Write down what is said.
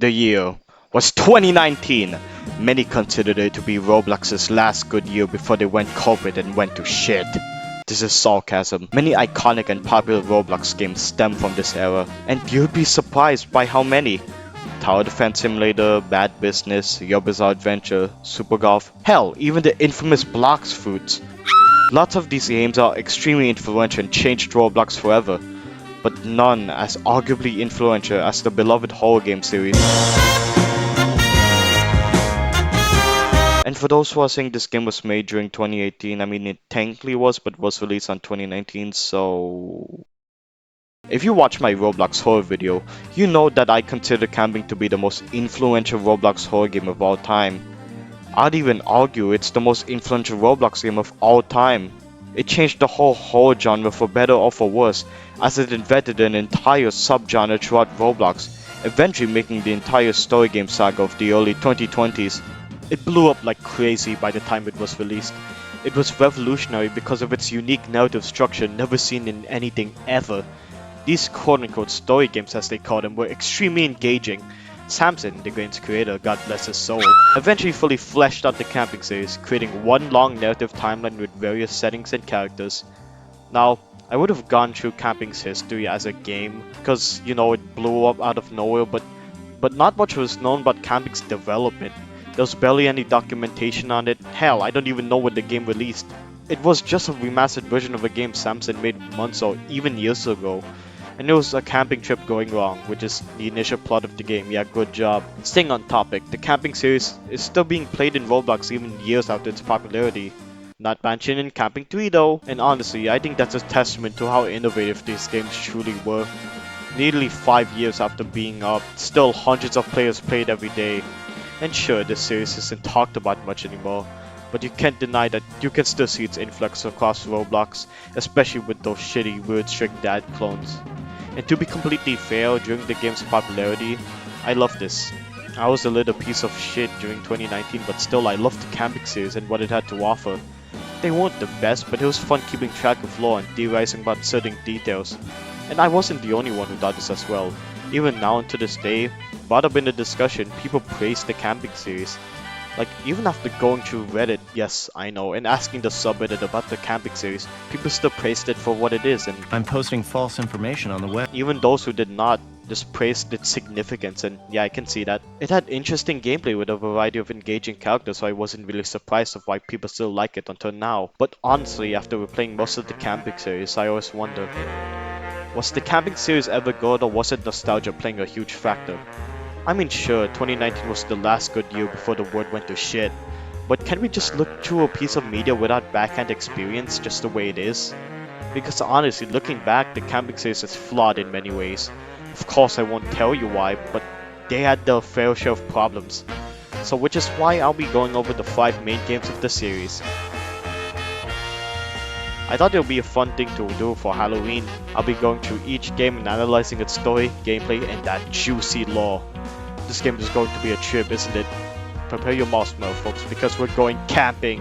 The year was 2019. Many considered it to be Roblox's last good year before they went corporate and went to shit. This is sarcasm. Many iconic and popular Roblox games stem from this era, and you'd be surprised by how many. Tower Defense Simulator, Bad Business, Your Bizarre Adventure, Super Golf, hell, even the infamous Blox Fruits. Lots of these games are extremely influential and changed Roblox forever, but none as arguably influential as the beloved horror game series. And for those who are saying this game was made during 2018, I mean it technically was, but was released on 2019, so... If you watch my Roblox horror video, you know that I consider Camping to be the most influential Roblox horror game of all time. I'd even argue it's the most influential Roblox game of all time. It changed the whole horror genre for better or for worse, as it invented an entire subgenre throughout Roblox, eventually making the entire story game saga of the early 2020s. It blew up like crazy by the time it was released. It was revolutionary because of its unique narrative structure never seen in anything ever. These quote-unquote story games, as they call them, were extremely engaging. Samson, the game's creator, God bless his soul, eventually fully fleshed out the Camping series, creating one long narrative timeline with various settings and characters. Now, I would have gone through Camping's history as a game, because, you know, it blew up out of nowhere, but not much was known about Camping's development. There was barely any documentation on it. Hell, I don't even know when the game released. It was just a remastered version of a game Samson made months or even years ago. And it was a camping trip going wrong, which is the initial plot of the game. Yeah, good job. Staying on topic, the Camping series is still being played in Roblox even years after its popularity. Not mentioned in Camping 3 though, and honestly, I think that's a testament to how innovative these games truly were. Nearly 5 years after being up, still hundreds of players played every day. And sure, this series isn't talked about much anymore, but you can't deny that you can still see its influx across Roblox, especially with those shitty weird strict dad clones. And to be completely fair, during the game's popularity, I loved this. I was a little piece of shit during 2019, but still I loved the Camping series and what it had to offer. They weren't the best, but it was fun keeping track of lore and theorizing about certain details. And I wasn't the only one who thought this as well. Even now and to this day, brought up in the discussion, people praise the Camping series. Like, even after going through Reddit, yes, I know, and asking the subreddit about the Camping series, people still praised it for what it is, and I'm posting false information on the web. even those who did not just praised its significance, and yeah, I can see that. It had interesting gameplay with a variety of engaging characters, so I wasn't really surprised of why people still like it until now. But honestly, after replaying most of the Camping series, I always wonder, was the Camping series ever good, or was it nostalgia playing a huge factor? I mean, sure, 2019 was the last good year before the world went to shit, but can we just look through a piece of media without backhand experience just the way it is? Because honestly, looking back, the Camping series is flawed in many ways. Of course, I won't tell you why, but they had their fair share of problems. So which is why I'll be going over the 5 main games of the series. I thought it would be a fun thing to do for Halloween. I'll be going through each game and analyzing its story, gameplay, and that juicy lore. This game is going to be a trip, isn't it? Prepare your marshmallow, folks, because we're going camping!